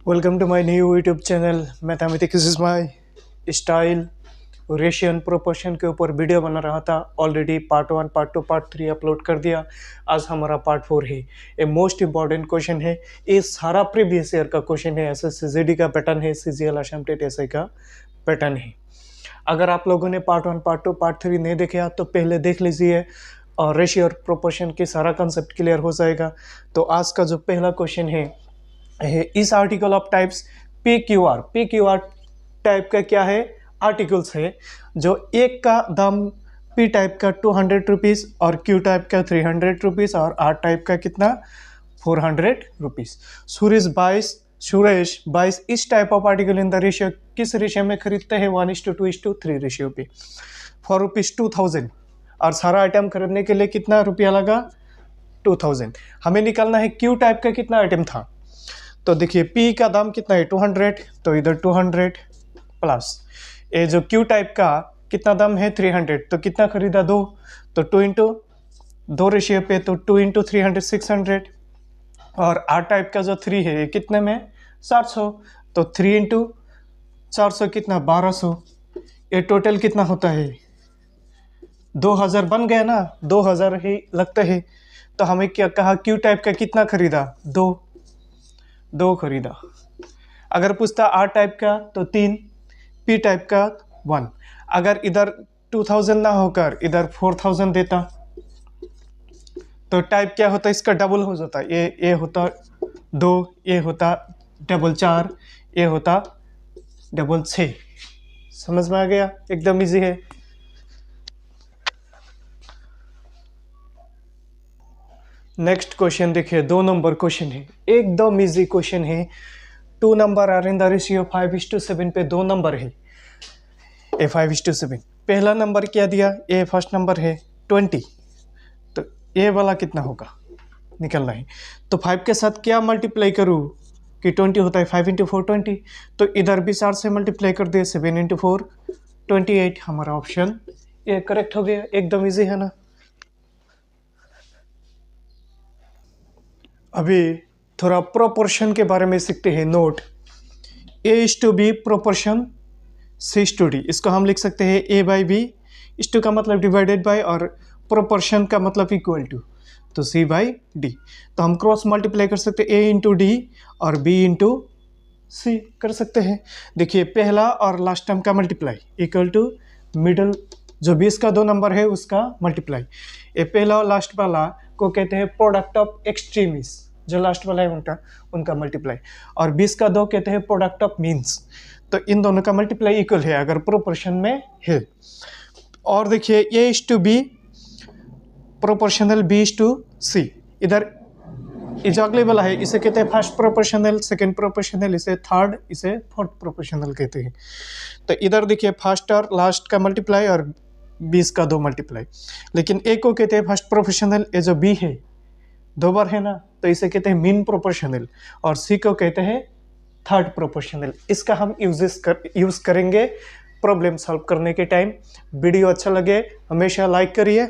Welcome to my new YouTube channel mathematics is my style. Ratio and proportion के ऊपर video बना रहा था। Already part 1, part 2, part 3 upload कर दिया। आज हमारा पार्ट 4 है। ये मोस्ट इंपॉर्टेंट क्वेश्चन है। ये सारा प्रीवियस ईयर का क्वेश्चन है। SSCGD का पैटर्न है, CGL असम टेट SI का पैटर्न है। अगर आप लोगों ने पार्ट 1, पार्ट 2, पार्ट 3 नहीं देखा तो पहले देख लीजिए और रेशियो और प्रोपोर्शन के सारा कंसेप्ट क्लियर हो जाएगा। तो आज का जो पहला क्वेश्चन है इस article of types PQR type का क्या है? आर्टिकल्स है। जो एक का दाम P टाइप का 200 रुपीज़ और Q टाइप का 300 रुपीज़ और R टाइप का कितना 400 रुपीज़। सुरेश 22 इस type of article in the ratio किस रेशियो में खरीदते हैं? 1:2:3 रेशियो पे फॉर ₹2000 और सारा आइटम खरीदने के लिए कितना रुपया लगा? 2000। हमें निकालना है Q टाइप का कितना आइटम था। तो देखिए P का दाम कितना है 200, तो इधर 200 प्लस ये जो Q टाइप का कितना दाम है 300, तो कितना खरीदा? 2, तो 2 इंटू 2 रेशियो पे, तो 2 इंटू 300 600 और R टाइप का जो 3 है ये कितने में 400, तो 3 इंटू 400 कितना 1200। ये टोटल कितना होता है 2000 बन गया ना, 2000 ही लगता है। तो हमें क्या कहा Q टाइप का कितना खरीदा? 2 खरीदा। अगर पूछता R टाइप का तो 3, P टाइप का 1। अगर इधर 2000 ना होकर इधर 4000 देता तो टाइप क्या होता? इसका डबल हो जाता। ये होता 2, ये होता डबल 4, ये होता डबल 6। समझ में आ गया? एकदम इजी है। नेक्स्ट क्वेश्चन देखिए, 2 नंबर क्वेश्चन है, एकदम इजी क्वेश्चन है। 2 number are in the ratio 5:7 पे 2 नंबर है। ए 5:7। पहला नंबर क्या दिया? ए फर्स्ट नंबर है 20, तो ए वाला कितना होगा निकलना है। तो 5 के साथ क्या मल्टीप्लाई करूँ कि 20 होता है 5 इंटू 4 20, तो इधर भी 4 से मल्टीप्लाई कर दिए 7 इंटू 4 28। हमारा ऑप्शन ये करेक्ट हो गया। एकदम इजी है ना। अभी थोड़ा प्रोपोर्शन के बारे में सीखते हैं। Note A:B proportion C:D। इसको हम लिख सकते हैं A/B। इस का मतलब डिवाइडेड बाय और प्रोपोर्शन का मतलब इक्वल टू, तो C/D। तो हम क्रॉस मल्टीप्लाई कर सकते हैं A इंटू D और B इंटू C कर सकते हैं। देखिए पहला और लास्ट टर्म का मल्टीप्लाई इक्वल टू मिडल जो 20 का 2 नंबर है उसका मल्टीप्लाई। ये पहला और लास्ट वाला को कहते हैं प्रोडक्ट ऑफ एक्सट्रीमिस, जो लास्ट वाला है उनका मल्टीप्लाई। और 20 का 2 कहते हैं प्रोडक्ट ऑफ मीन्स। तो इन दोनों का मल्टीप्लाई इक्वल है अगर प्रोपोर्शन में है। और देखिए A:B प्रोपोर्शनल B:C। इधर जो अगले वाला है इसे कहते हैं फर्स्ट प्रोपोर्शनल, सेकंड प्रोपोर्शनल, इसे थर्ड, इसे फोर्थ प्रोपोर्शनल कहते हैं। तो इधर देखिए फर्स्ट और लास्ट का मल्टीप्लाई और 20 का 2 मल्टीप्लाई। लेकिन ए को कहते हैं फर्स्ट प्रोपोर्शनल, ये जो B है 2 बार है ना, तो इसे कहते हैं मीन प्रोपोर्शनल। और C को कहते हैं थर्ड प्रोपोर्शनल। इसका हम यूज करेंगे प्रॉब्लम सॉल्व करने के टाइम। वीडियो अच्छा लगे हमेशा लाइक करिए।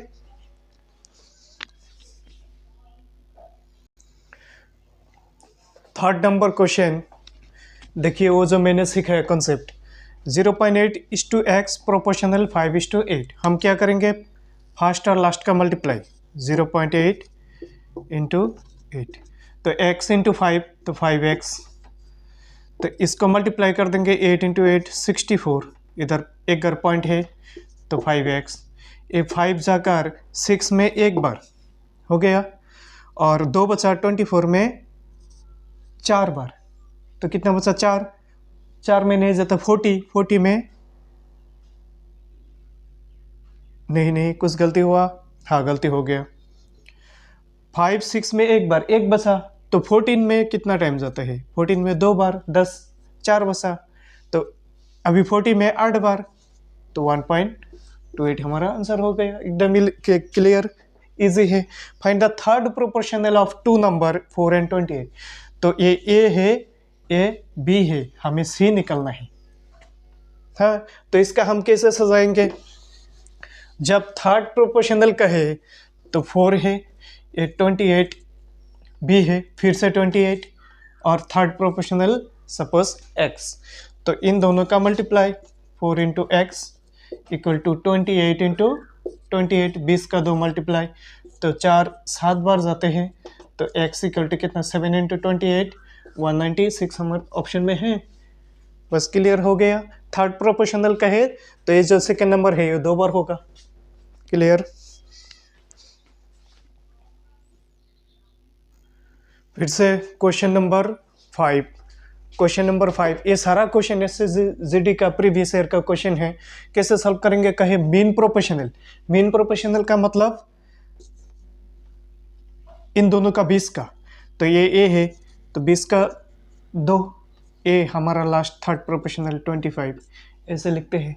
थर्ड नंबर क्वेश्चन देखिए, वो जो मैंने सीखा है कॉन्सेप्ट 0.8:x प्रोपोर्शनल 5:8। हम क्या करेंगे? फर्स्ट और लास्ट का मल्टीप्लाई 0.8 इंटू 8, तो x इंटू 5 तो 5x। तो इसको मल्टीप्लाई कर देंगे 8 इंटू 8 64, इधर एक घर पॉइंट है तो 5x। ये 5 जाकर 6 में एक बार हो गया और 2 बचा 24 में 4 बार, तो कितना बचा 4 में नहीं जाता 40 में नहीं कुछ गलती हुआ, हाँ गलती हो गया। 5 6 में एक बार एक बचा, तो 14 में कितना टाइम जाता है? 14 में 2 बार 10 4 बचा, तो अभी 40 में 8 बार, तो 1.28 हमारा आंसर हो गया। एकदम क्लियर इजी है। Find the third proportional of 2 number 4 and 28। तो ये ए है, ये बी है, हमें सी निकलना है। हाँ, तो इसका हम कैसे सजाएंगे? जब थर्ड प्रोपोर्शनल का है तो 4 है, ये 28 बी है, फिर से 28 और थर्ड प्रोपोर्शनल सपोज x, तो इन दोनों का multiply 4 into X equal to 28 into 28, 20 का 2 मल्टीप्लाई, तो 4 7 बार जाते हैं, तो x इक्वल टू कितना 7 इंटू 28 196 हमारे ऑप्शन में है। बस क्लियर हो गया। थर्ड प्रोपोर्शनल का है तो ये जो सेकेंड नंबर है ये 2 बार होगा। क्लियर। फिर से क्वेश्चन नंबर 5। क्वेश्चन नंबर 5, ये सारा क्वेश्चन एसएसजीडी का प्रीवियस ईयर का क्वेश्चन है। कैसे सॉल्व करेंगे कहे मीन प्रोपोर्शनल। मीन प्रोपोर्शनल का मतलब इन दोनों का 20 का, तो ये ए है तो 20 का 2, ए हमारा लास्ट थर्ड प्रोपोर्शनल 25 ऐसे लिखते हैं।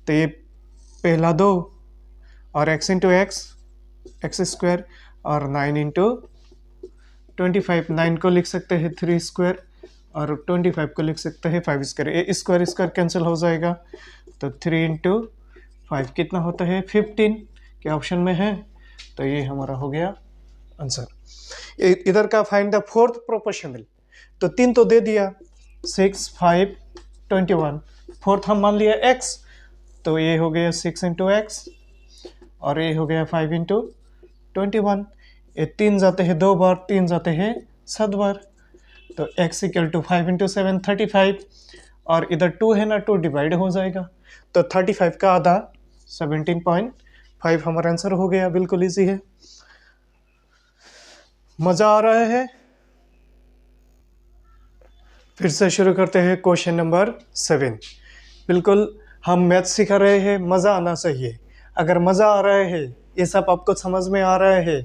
तो ये पहला 2 और x इंटू एक्स स्क्वायर और 9 इंटू 25, 9 को लिख सकते हैं 3 स्क्वायर और 25 को लिख सकते हैं 5 स्क्वायर। ये स्क्वायर स्क्वायर कैंसिल हो जाएगा, तो 3 इंटू 5 कितना होता है 15 के ऑप्शन में है, तो ये हमारा हो गया आंसर। इधर का फाइंड द फोर्थ प्रोपोर्शनल, तो 3 तो दे दिया 6 5 21, फोर्थ हम मान लिया x, तो ये हो गया 6 इंटू एक्स और ये हो गया 5 इंटू 21। ये 3 जाते हैं 2 बार, 3 जाते हैं 7 बार, तो x इक्वल टू 5 इंटू 7 35, और इधर 2 है ना 2 डिवाइड हो जाएगा, तो 35 का आधा 17.5 हमारा आंसर हो गया। बिल्कुल इजी है। मज़ा आ रहा है। फिर से शुरू करते हैं क्वेश्चन नंबर 7। बिल्कुल हम मैथ सिखा रहे हैं, मज़ा आना चाहिए। अगर मज़ा आ रहा है, ये सब आपको समझ में आ रहा है,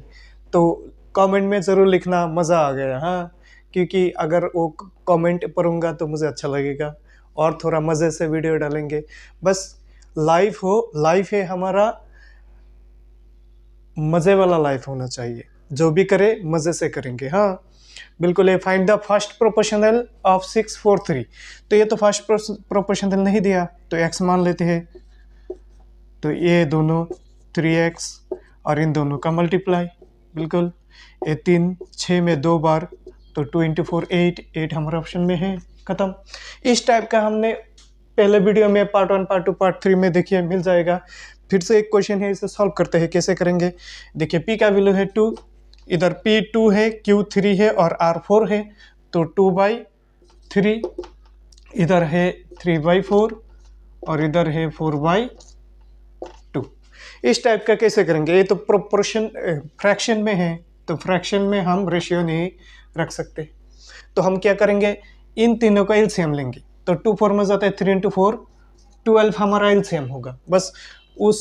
तो कमेंट में ज़रूर लिखना मज़ा आ गया। हाँ, क्योंकि अगर वो कमेंट पढ़ूंगा तो मुझे अच्छा लगेगा और थोड़ा मज़े से वीडियो डालेंगे। बस लाइफ है हमारा, मज़े वाला लाइफ होना चाहिए। जो भी करे मज़े से करेंगे। हाँ बिल्कुल। ये find the first proportional of 6 4 3, तो ये तो फर्स्ट प्रोपोर्शनल नहीं दिया, तो x मान लेते हैं, तो ये दोनों 3x और इन दोनों का मल्टीप्लाई। बिल्कुल। ये 3 6 में 2 बार, तो 2 इंटू 4 8 हमारे ऑप्शन में है। ख़त्म। इस टाइप का हमने पहले वीडियो में पार्ट 1 पार्ट 2 पार्ट 3 में देखिए मिल जाएगा। फिर से एक क्वेश्चन है, इसे सॉल्व करते हैं। कैसे करेंगे देखिए, p का वैल्यू है 2, इधर p 2 है, q 3 है और r 4 है, तो 2/3, इधर है 3/4 और इधर है 4/2। इस टाइप का कैसे करेंगे? ये तो प्रोपोर्शन फ्रैक्शन में है, तो फ्रैक्शन में हम रेशियो नहीं रख सकते, तो हम क्या करेंगे, इन तीनों का एलसीएम लेंगे। तो 2 4 में जाता है 3 इंटू 4 12 हमारा एलसीएम होगा। बस उस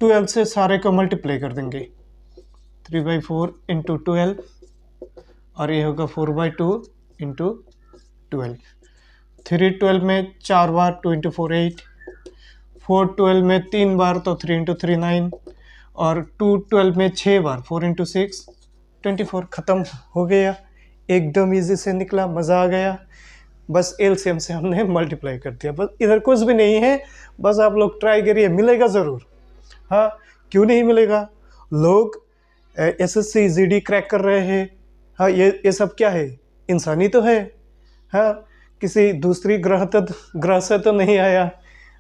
12 से सारे को मल्टीप्लाई कर देंगे, 3/4 इंटू 12 और ये होगा 4/2 इंटू 12। 3 12 में 4 बार, 2 इंटू 4 8, 4 12 में 3 बार, तो 3 इंटू 3 9, और 2 12 में 6 बार, 4 इंटू 6 24। ख़त्म हो गया। एकदम इजी से निकला, मज़ा आ गया। बस एलसीएम से हमने मल्टीप्लाई कर दिया। बस इधर कुछ भी नहीं है, बस आप लोग ट्राई करिए, मिलेगा ज़रूर। हाँ क्यों नहीं मिलेगा, लोग एसएससी जीडी क्रैक कर रहे हैं। हाँ ये सब क्या है, इंसानी तो है। हाँ किसी दूसरी ग्रह से तो नहीं आया।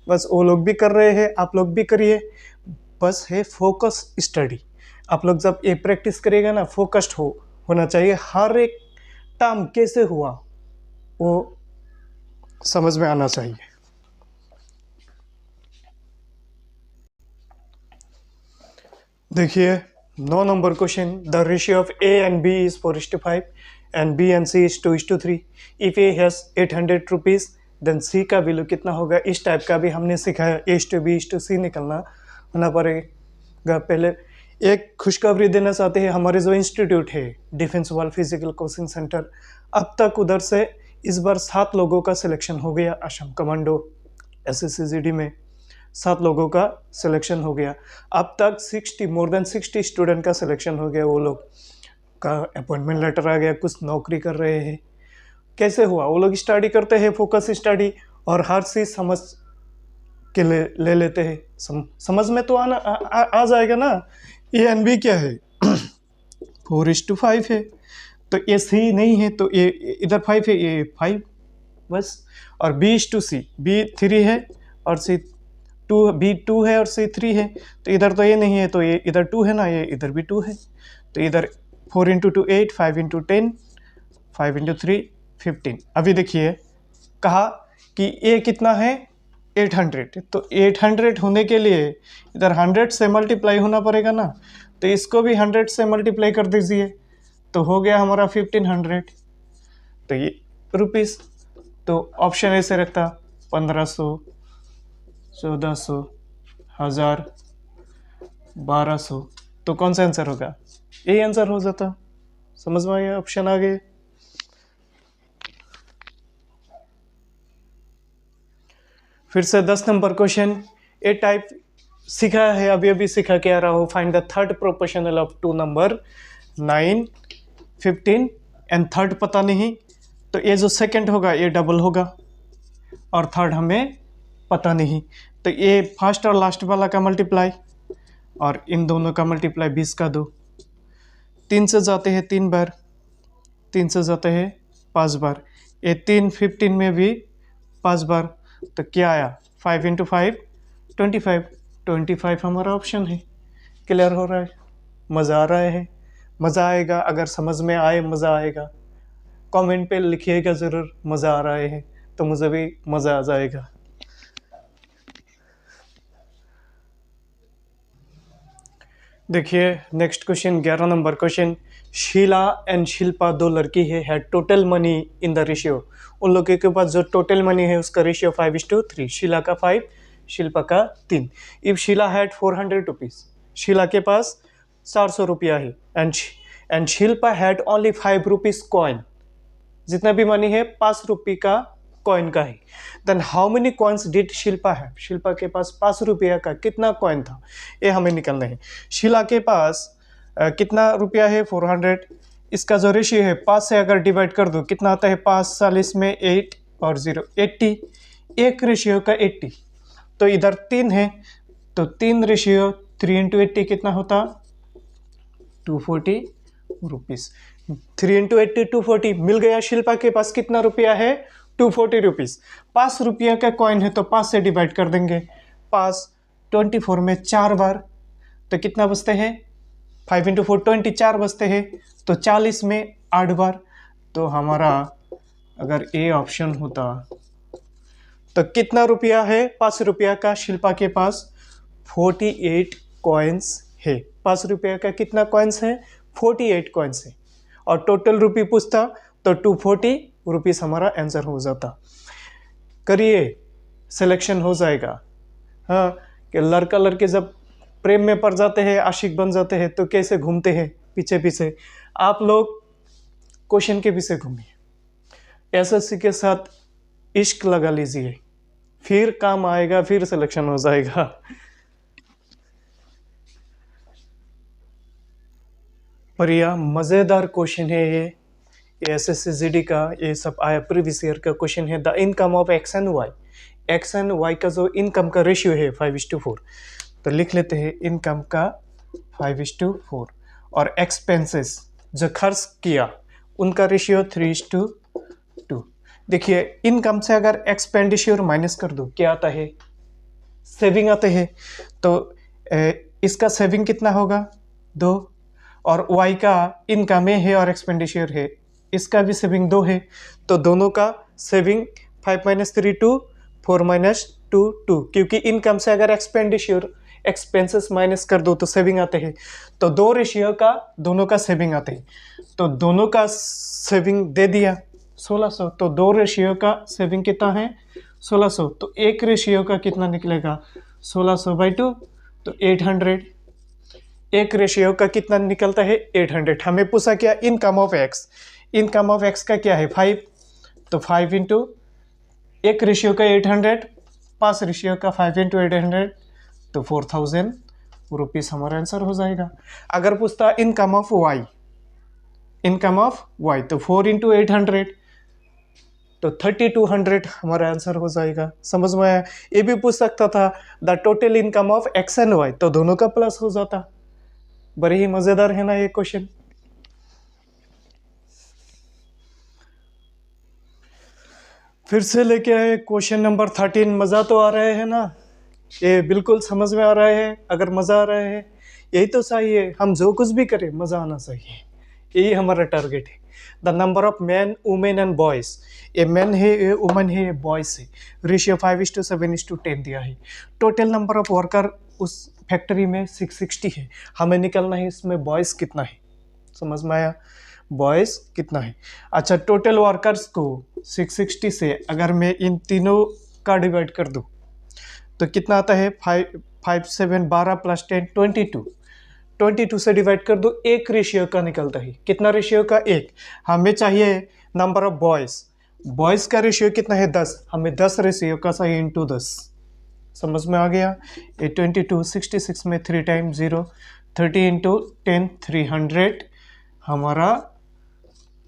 बस वो लोग भी कर रहे हैं, आप लोग भी करिए। बस है फोकस स्टडी। आप लोग जब ये प्रैक्टिस करिएगा ना, फोकस्ड होना चाहिए। हर एक टर्म कैसे हुआ वो समझ में आना चाहिए। देखिए 9 number question, the ratio of A and B is 4:5 and B and C is 2:3। If A has 800 rupees then C का वैल्यू कितना होगा। इस टाइप का भी हमने सिखाया, A/B/C निकलना होना पड़ेगा। पहले एक खुशखबरी देना चाहते हैं, हमारे जो इंस्टीट्यूट है डिफेंस वाल फिजिकल कोचिंग सेंटर, अब तक उधर से इस बार 7 लोगों का सिलेक्शन हो गया। असम कमांडो SSCGD में 7 लोगों का सिलेक्शन हो गया। अब तक मोर देन 60 स्टूडेंट का सिलेक्शन हो गया। वो लोग का अपॉइंटमेंट लेटर आ गया, कुछ नौकरी कर रहे हैं। कैसे हुआ, वो लोग स्टडी करते हैं, फोकस स्टडी, और हर चीज़ समझ के ले लेते हैं। समझ में तो आ जाएगा ना। ए एंड बी क्या है 4:5 है, तो ये सी नहीं है, तो ये इधर 5 है, ये 5 बस। और B/C, B 3 है और C 2, B 2 है और C 3 है, तो इधर तो ये नहीं है, तो ये इधर 2 है ना, ये इधर भी 2 है, तो इधर 4 × 2 8, 5 × 10, 5 × 3 15। अभी देखिए कहा कि ये कितना है 800, तो 800 होने के लिए इधर 100 से मल्टीप्लाई होना पड़ेगा ना, तो इसको भी 100 से मल्टीप्लाई कर दीजिए, तो हो गया हमारा 1500, तो ये रुपीस। तो ऑप्शन ऐसे रखता 1500, 1400, 1000, 1200, तो कौन सा आंसर होगा? यही आंसर हो जाता। समझ में आया ऑप्शन आगे। फिर से 10 नंबर क्वेश्चन। ए टाइप सीखा है, अभी अभी सीखा के आ रहा हो। Find the third proportional of 2 number 9, 15 and third पता नहीं, तो ये जो सेकंड होगा ये डबल होगा और थर्ड हमें पता नहीं, तो ये फर्स्ट और लास्ट वाला का मल्टीप्लाई और इन दोनों का मल्टीप्लाई 20 का 2, 3 से जाते हैं 3 बार, 3 से जाते हैं 5 बार, ये 3 15 में भी 5 बार, तो क्या आया 5 × 5 25, 25 हमारा ऑप्शन है। क्लियर हो रहा है? मज़ा आ रहा है? मज़ा आएगा, अगर समझ में आए मज़ा आएगा। कमेंट पे लिखिएगा ज़रूर मज़ा आ रहा है, तो मुझे भी मज़ा आ जाएगा। देखिए next question, 11 number question. Sheela and Shilpa दो लड़की है total money in the ratio. उन लोगों के पास जो टोटल मनी है उसका रेशियो 5:3, शीला का 5, शिल्पा का 3। If Sheela had 400 rupees, Sheela के पास 400 रुपया है, and Shilpa had only 5 rupees coin, जितना भी मनी है 5 रुपये का कॉइन का है। Then how many coins did Shilpa है, शिल्पा के पास 5 रुपया का कितना कॉइन था, ये हमें निकालना है। शीला के पास कितना रुपया है 400, इसका जो रेशियो है 5 से अगर डिवाइड कर दो कितना आता है, 5 40 में 8 और 0 80, एक रेशियो का 80, तो इधर 3 है, तो 3 रेशियो 3 × 80 कितना होता 240 रुपीज़। 3 × 80 240 मिल गया। शिल्पा के पास कितना रुपया है 240 रुपीज़। 5 रुपया का कॉइन है तो 5 से डिवाइड कर देंगे, 5 24 में 4 बार, तो कितना बचते हैं 5 × 4 24 बचते हैं, तो 40 में 8 बार, तो हमारा अगर ए ऑप्शन होता तो कितना रुपया है 5 रुपया का शिल्पा के पास 48 कॉइन्स है। 5 रुपया का कितना कॉइन्स है 48 कॉइन्स है, और टोटल रुपये पूछता तो 240 रुपीज़ हमारा आंसर हो जाता। करिए सिलेक्शन हो जाएगा। हाँ, कि लड़का लड़के जब प्रेम में पड़ जाते हैं, आशिक बन जाते हैं, तो कैसे घूमते हैं पीछे पीछे, आप लोग क्वेश्चन के पीछे घूमिए, एसएससी के साथ इश्क लगा लीजिए, फिर काम आएगा, फिर सिलेक्शन हो जाएगा। बढ़िया मज़ेदार क्वेश्चन है ये एसएससी जीडी का, ये सब आया प्रीवियस ईयर का क्वेश्चन है। The income of X and Y का जो इनकम का रेशियो है 5:4, तो लिख लेते हैं इनकम का 5:4, और एक्सपेंसेस जो खर्च किया उनका रेशियो 3:2। देखिए इनकम से अगर एक्सपेंडिचर माइनस कर दो क्या आता है, सेविंग आते हैं, तो इसका सेविंग कितना होगा 2, और वाई का इनकम है और एक्सपेंडिचर है, इसका भी सेविंग 2 है, तो दोनों का सेविंग 5 - 3 2, 4 - 2 2, क्योंकि इनकम से अगर एक्सपेंडिचर एक्सपेंसेस माइनस कर दो तो सेविंग आते हैं, तो 2 रेशियो का दोनों का सेविंग आते हैं, तो दोनों का सेविंग दे दिया 1600, तो 2 रेशियो का सेविंग कितना है 1600, तो एक रेशियो का कितना निकलेगा 1600/2, तो 800। एक रेशियो का कितना निकलता है 800। हमें पूछा क्या income of x, income of x का क्या है 5, तो 5 × एक रेशियो का 800, 5 रेशियो का 5 × 800, तो 4000 रुपीज़ हमारा आंसर हो जाएगा। अगर पूछता income of Y, income of Y, तो 4 × 800, तो 3200 हमारा आंसर हो जाएगा। समझ में आया? ये भी पूछ सकता था the total income of X and Y, तो दोनों का प्लस हो जाता। बड़ी ही मजेदार है ना ये क्वेश्चन। फिर से लेके आए क्वेश्चन नंबर 13। मज़ा तो आ रहा है ना? ये बिल्कुल समझ में आ रहा है? अगर मज़ा आ रहा है, यही तो चाहिए। हम जो कुछ भी करें मज़ा आना चाहिए, यही हमारा टारगेट है। The number of man women and boys, ये मैन है, ये वुमन है, ये बॉयज़ है। रेशियो 5:7:10 दिया है। टोटल नंबर ऑफ वर्कर उस फैक्ट्री में 660 है। हमें निकलना है इसमें बॉयज़ कितना है। समझ में आया? बॉयज़ कितना है। अच्छा, टोटल वर्कर्स को 660 से अगर मैं इन तीनों का डिवाइड कर दूँ तो कितना आता है? 5 7 12 + 10 22। 22 से डिवाइड कर दो, एक रेशियो का निकलता है। कितना रेशियो का? एक। हमें चाहिए नंबर ऑफ बॉयज़। बॉयज़ का रेशियो कितना है? 10। हमें 10 रेशियो का चाहिए इंटू 10। समझ में आ गया? ये 22 66 में 3 टाइम्स 0, 30 इंटू 10 300 हमारा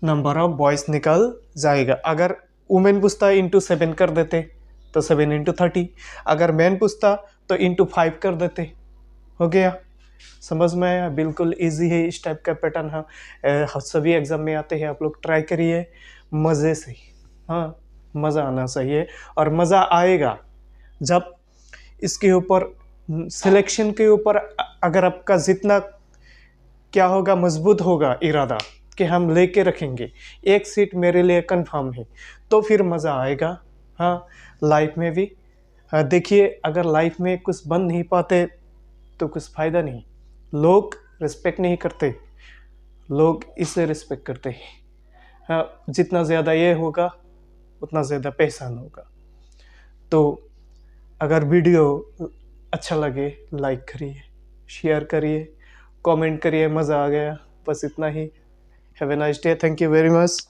नंबर ऑफ बॉयज़ निकल जाएगा। अगर वुमेन पूछता इंटू 7 कर देते तो 7 इंटू 30। अगर मैन पूछता तो इंटू 5 कर देते, हो गया। समझ में आया? बिल्कुल इजी है। इस टाइप का पैटर्न हाँ सभी एग्जाम में आते हैं। आप लोग ट्राई करिए मज़े से। हाँ, मज़ा आना चाहिए और मज़ा आएगा जब इसके ऊपर सिलेक्शन के ऊपर अगर आपका जितना क्या होगा, मजबूत होगा इरादा कि हम लेके रखेंगे, एक सीट मेरे लिए कंफर्म है, तो फिर मज़ा आएगा। हाँ, लाइफ में भी। हाँ, देखिए अगर लाइफ में कुछ बन नहीं पाते तो कुछ फ़ायदा नहीं। लोग रिस्पेक्ट नहीं करते, लोग इसे रिस्पेक्ट करते हैं। हाँ, जितना ज़्यादा ये होगा उतना ज़्यादा पहचान होगा। तो अगर वीडियो अच्छा लगे लाइक करिए, शेयर करिए, कमेंट करिए। मज़ा आ गया, बस इतना ही। Have a nice day. Thank you very much.